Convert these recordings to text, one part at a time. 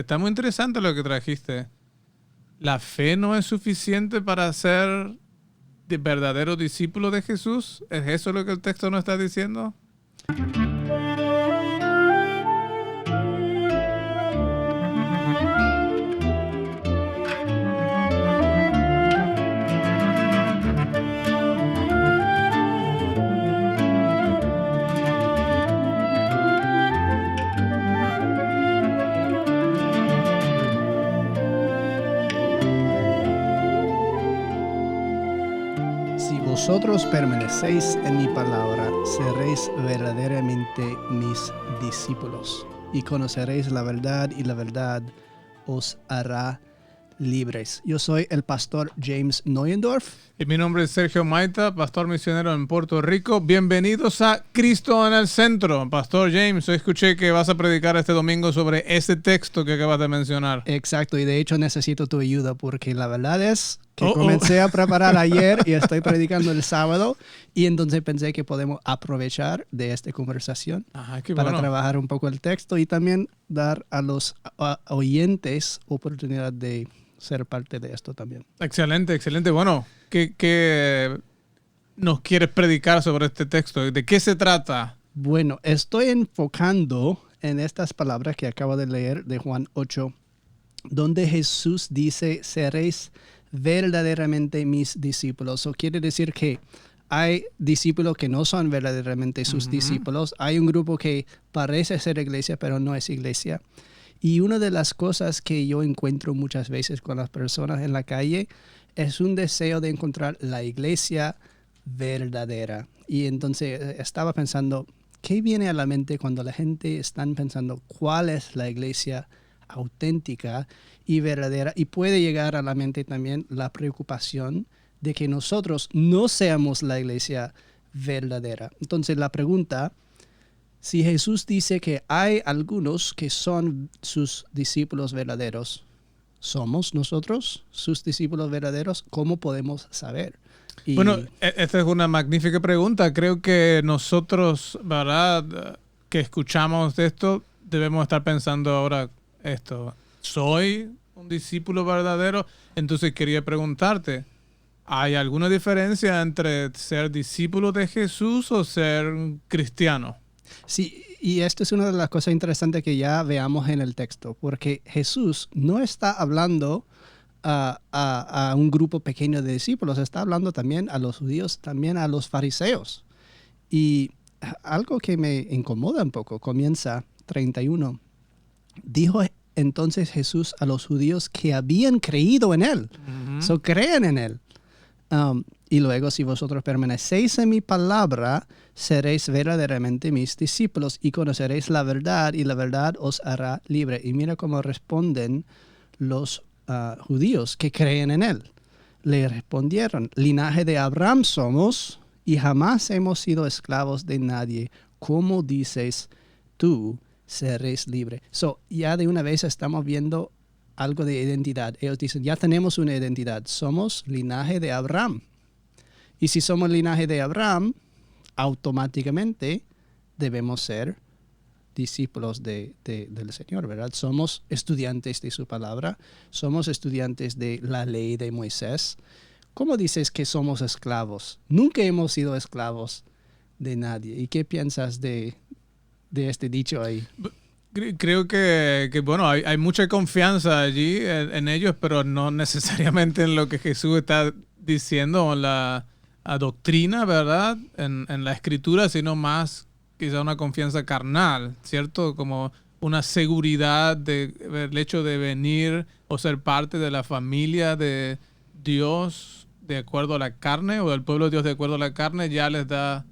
Está muy interesante lo que trajiste. ¿La fe no es suficiente para ser verdadero discípulo de Jesús? ¿Es eso lo que el texto nos está diciendo? Si vosotros permanecéis en mi palabra, seréis verdaderamente mis discípulos, y conoceréis la verdad, y la verdad os hará libres. Yo soy el pastor James Neuendorf. Y mi nombre es Sergio Maita, pastor misionero en Puerto Rico. Bienvenidos a Cristo en el Centro. Pastor James, hoy escuché que vas a predicar este domingo sobre ese texto que acabas de mencionar. Exacto, y de hecho necesito tu ayuda porque la verdad es que comencé a preparar ayer y estoy predicando el sábado, y entonces pensé que podemos aprovechar de esta conversación para trabajar un poco el texto y también dar a los oyentes oportunidad de ser parte de esto también. Excelente, excelente. Bueno, ¿qué nos quieres predicar sobre este texto? ¿De qué se trata? Bueno, estoy enfocando en estas palabras que acabo de leer de Juan 8, donde Jesús dice, seréis verdaderamente mis discípulos. Eso quiere decir que hay discípulos que no son verdaderamente sus discípulos. Hay un grupo que parece ser iglesia, pero no es iglesia. Y una de las cosas que yo encuentro muchas veces con las personas en la calle es un deseo de encontrar la iglesia verdadera. Y entonces estaba pensando, ¿qué viene a la mente cuando la gente está pensando cuál es la iglesia auténtica y verdadera? Y puede llegar a la mente también la preocupación de que nosotros no seamos la iglesia verdadera. Entonces la pregunta, si Jesús dice que hay algunos que son sus discípulos verdaderos, ¿somos nosotros sus discípulos verdaderos? ¿Cómo podemos saber? Bueno, esta es una magnífica pregunta. Creo que nosotros, ¿verdad?, que escuchamos esto, debemos estar pensando ahora esto. ¿Soy un discípulo verdadero? Entonces quería preguntarte, ¿hay alguna diferencia entre ser discípulo de Jesús o ser cristiano? Sí, y esto es una de las cosas interesantes que ya veamos en el texto, porque Jesús no está hablando a un grupo pequeño de discípulos, está hablando también a los judíos, también a los fariseos. Y algo que me incomoda un poco, comienza 31. Dijo entonces Jesús a los judíos que habían creído en él, creen en él. Y luego, si vosotros permanecéis en mi palabra, seréis verdaderamente mis discípulos y conoceréis la verdad, y la verdad os hará libre. Y mira cómo responden los judíos que creen en él. Le respondieron, linaje de Abraham somos y jamás hemos sido esclavos de nadie. ¿Cómo dices tú, seréis libre? Ya de una vez estamos viendo algo de identidad. Ellos dicen, ya tenemos una identidad. Somos linaje de Abraham. Y si somos linaje de Abraham, automáticamente debemos ser discípulos del Señor, ¿verdad? Somos estudiantes de su palabra, somos estudiantes de la ley de Moisés. ¿Cómo dices que somos esclavos? Nunca hemos sido esclavos de nadie. ¿Y qué piensas de este dicho ahí? Creo que bueno, hay mucha confianza allí en ellos, pero no necesariamente en lo que Jesús está diciendo, en la doctrina, ¿verdad? En la escritura, sino más quizá una confianza carnal, ¿cierto? Como una seguridad del hecho de venir o ser parte de la familia de Dios de acuerdo a la carne, o del pueblo de Dios de acuerdo a la carne, ya les da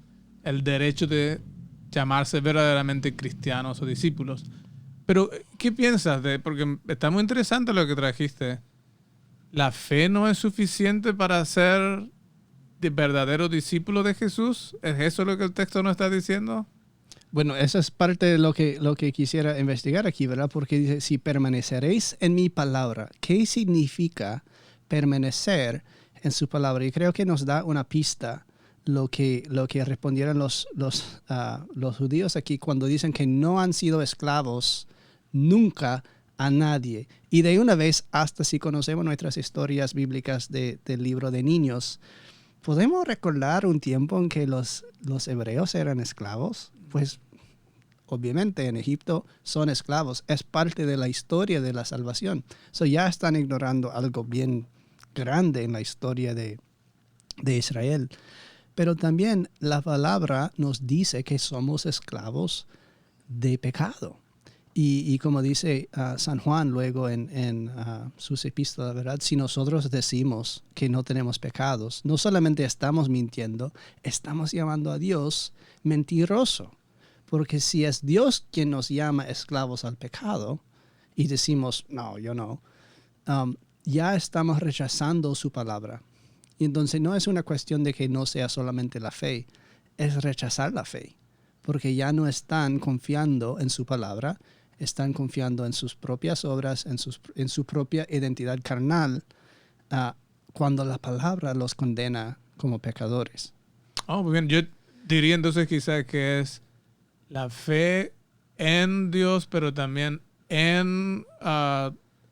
el derecho de llamarse verdaderamente cristianos o discípulos. Pero, ¿qué piensas porque está muy interesante lo que trajiste? ¿La fe no es suficiente para ser verdadero discípulo de Jesús? ¿Es eso lo que el texto nos está diciendo? Bueno, eso es parte de lo que quisiera investigar aquí, ¿verdad? Porque dice, si permaneceréis en mi palabra, ¿qué significa permanecer en su palabra? Y creo que nos da una pista lo que respondieron los judíos aquí cuando dicen que no han sido esclavos nunca a nadie. Y de una vez, hasta si conocemos nuestras historias bíblicas del libro de niños, ¿podemos recordar un tiempo en que los hebreos eran esclavos? Pues obviamente en Egipto son esclavos. Es parte de la historia de la salvación. So ya están ignorando algo bien grande en la historia de Israel. Pero también la palabra nos dice que somos esclavos de pecado. Y como dice San Juan luego en sus epístolas, ¿verdad? Si nosotros decimos que no tenemos pecados, no solamente estamos mintiendo, estamos llamando a Dios mentiroso. Porque si es Dios quien nos llama esclavos al pecado y decimos, no, yo no, ya estamos rechazando su palabra. Y entonces no es una cuestión de que no sea solamente la fe, es rechazar la fe. Porque ya no están confiando en su palabra, están confiando en sus propias obras, en su propia identidad carnal, cuando la palabra los condena como pecadores. Oh, muy bien. Yo diría entonces quizás que es la fe en Dios, pero también en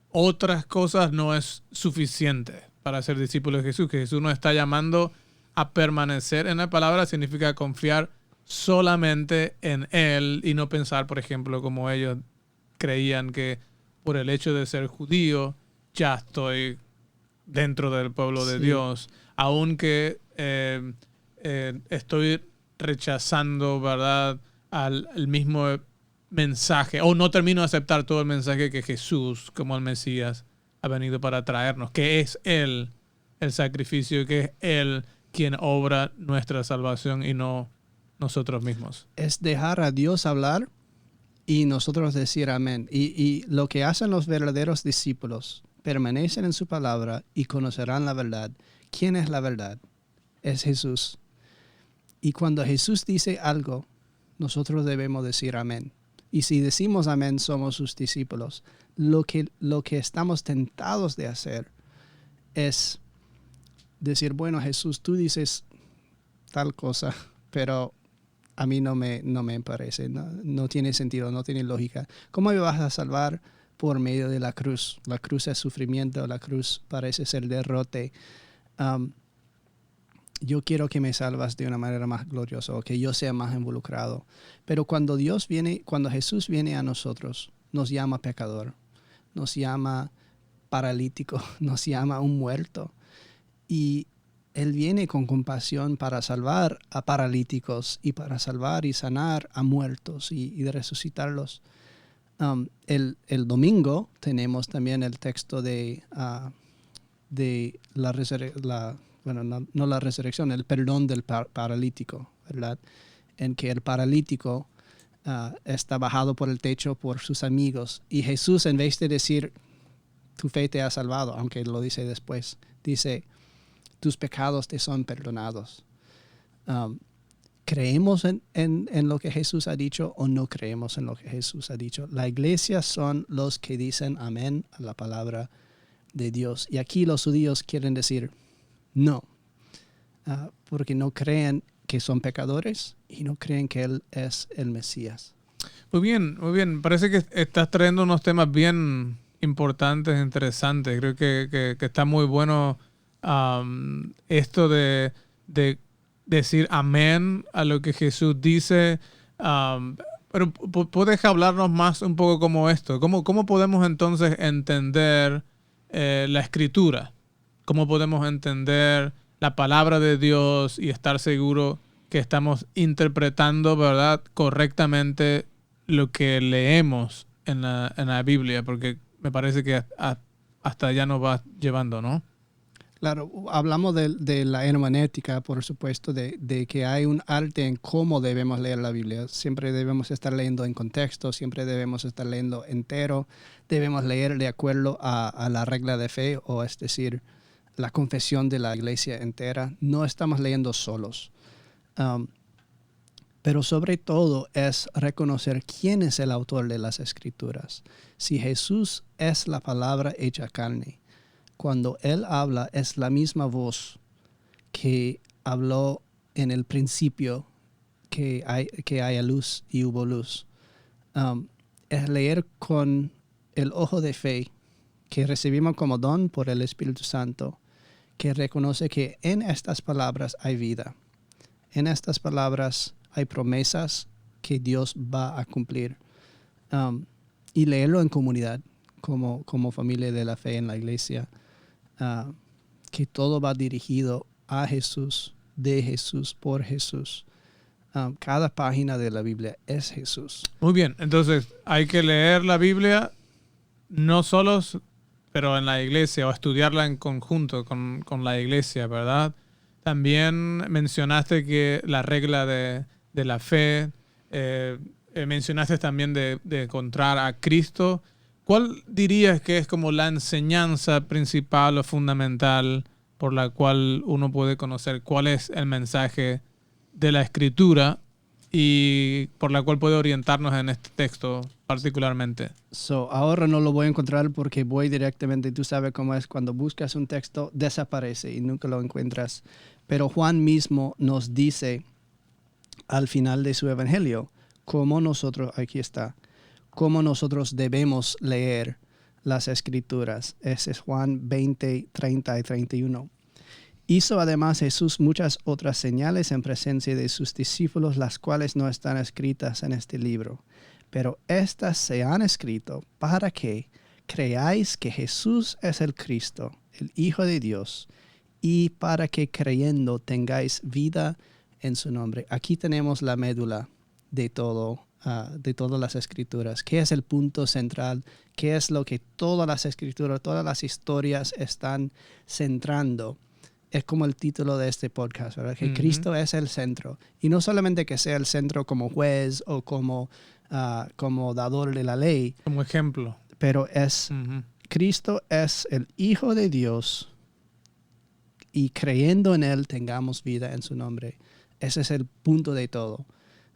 otras cosas no es suficiente para ser discípulos de Jesús. Que Jesús nos está llamando a permanecer en la palabra significa confiar solamente en Él y no pensar, por ejemplo, como ellos creían que por el hecho de ser judío ya estoy dentro del pueblo de Dios, aunque estoy rechazando, ¿verdad?, al mismo mensaje, o no termino de aceptar todo el mensaje que Jesús, como el Mesías, ha venido para traernos, que es Él el sacrificio, que es Él quien obra nuestra salvación y no nosotros mismos. Es dejar a Dios hablar y nosotros decir amén. Y lo que hacen los verdaderos discípulos, permanecen en su palabra y conocerán la verdad. ¿Quién es la verdad? Es Jesús. Y cuando Jesús dice algo, nosotros debemos decir amén. Y si decimos amén, somos sus discípulos. Lo que estamos tentados de hacer es decir, bueno, Jesús, tú dices tal cosa, pero a mí no me parece, no tiene sentido, no tiene lógica. ¿Cómo me vas a salvar? Por medio de la cruz. La cruz es sufrimiento, la cruz parece ser derrote. Yo quiero que me salvas de una manera más gloriosa o que yo sea más involucrado. Pero cuando Jesús viene a nosotros, nos llama pecador, nos llama paralítico, nos llama un muerto. Y Él viene con compasión para salvar a paralíticos y para salvar y sanar a muertos y resucitarlos. El domingo tenemos también el texto de la resurrección. Bueno, no la resurrección, el perdón del paralítico, ¿verdad? En que el paralítico está bajado por el techo por sus amigos. Y Jesús, en vez de decir, tu fe te ha salvado, aunque lo dice después, dice, tus pecados te son perdonados. ¿Creemos en lo que Jesús ha dicho o no creemos en lo que Jesús ha dicho? La iglesia son los que dicen amén a la palabra de Dios. Y aquí los judíos quieren decir, no, porque no creen que son pecadores y no creen que Él es el Mesías. Muy bien, muy bien. Parece que estás trayendo unos temas bien importantes, interesantes. Creo que está muy bueno esto de decir amén a lo que Jesús dice. Pero ¿puedes hablarnos más un poco como esto? ¿Cómo podemos entonces entender la Escritura? ¿Cómo podemos entender la palabra de Dios y estar seguro que estamos interpretando, ¿verdad?, correctamente lo que leemos en la Biblia? Porque me parece que hasta allá nos va llevando, ¿no? Claro, hablamos de la hermenéutica, por supuesto, de que hay un arte en cómo debemos leer la Biblia. Siempre debemos estar leyendo en contexto, siempre debemos estar leyendo entero, debemos leer de acuerdo a la regla de fe, o es decir, la confesión de la iglesia entera. No estamos leyendo solos. Pero sobre todo es reconocer quién es el autor de las Escrituras. Si Jesús es la palabra hecha carne, cuando Él habla es la misma voz que habló en el principio que haya luz y hubo luz. Es leer con el ojo de fe que recibimos como don por el Espíritu Santo, que reconoce que en estas palabras hay vida. En estas palabras hay promesas que Dios va a cumplir. Y leerlo en comunidad, como familia de la fe en la iglesia, que todo va dirigido a Jesús, de Jesús, por Jesús. Cada página de la Biblia es Jesús. Muy bien, entonces hay que leer la Biblia no solos, pero en la iglesia, o estudiarla en conjunto con la iglesia, ¿verdad? También mencionaste que la regla de la fe, mencionaste también de encontrar a Cristo. ¿Cuál dirías que es como la enseñanza principal o fundamental por la cual uno puede conocer cuál es el mensaje de la Escritura y por la cual puede orientarnos en este texto particularmente? Ahora no lo voy a encontrar porque voy directamente, tú sabes cómo es, cuando buscas un texto desaparece y nunca lo encuentras. Pero Juan mismo nos dice al final de su evangelio cómo nosotros debemos leer las Escrituras. Ese es Juan 20, 30 y 31. Hizo además Jesús muchas otras señales en presencia de sus discípulos, las cuales no están escritas en este libro. Pero estas se han escrito para que creáis que Jesús es el Cristo, el Hijo de Dios, y para que creyendo tengáis vida en su nombre. Aquí tenemos la médula de todo, de todas las Escrituras. ¿Qué es el punto central? ¿Qué es lo que todas las Escrituras, todas las historias están centrando? Es como el título de este podcast, ¿verdad? Que Cristo es el centro. Y no solamente que sea el centro como juez o como dador de la ley. Como ejemplo. Pero Cristo es el Hijo de Dios y creyendo en Él tengamos vida en su nombre. Ese es el punto de todo.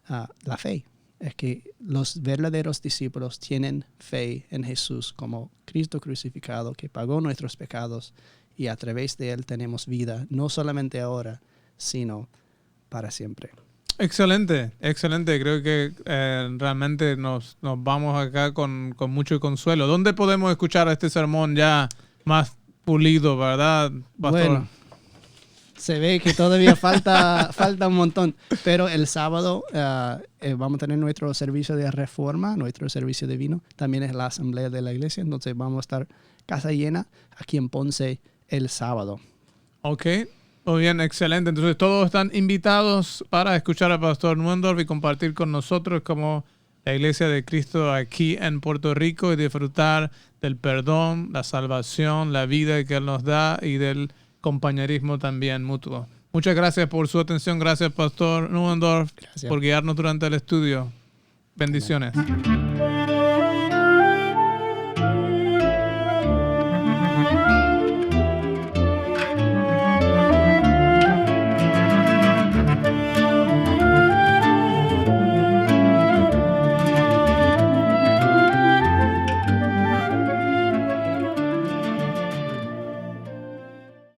La fe. Es que los verdaderos discípulos tienen fe en Jesús como Cristo crucificado que pagó nuestros pecados y a través de Él tenemos vida, no solamente ahora, sino para siempre. Excelente, excelente. Creo que realmente nos vamos acá con mucho consuelo. ¿Dónde podemos escuchar este sermón ya más pulido, verdad, pastor? Bueno, se ve que todavía falta un montón, pero el sábado vamos a tener nuestro servicio de reforma, nuestro servicio de vino. También es la asamblea de la iglesia, entonces vamos a estar casa llena aquí en Ponce el sábado. Ok, muy bien, excelente. Entonces todos están invitados para escuchar al pastor Nuendorf y compartir con nosotros como la Iglesia de Cristo aquí en Puerto Rico y disfrutar del perdón, la salvación, la vida que Él nos da y del compañerismo también mutuo. Muchas gracias por su atención. Gracias, pastor Nuendorf, por guiarnos durante el estudio. Bendiciones. Amén.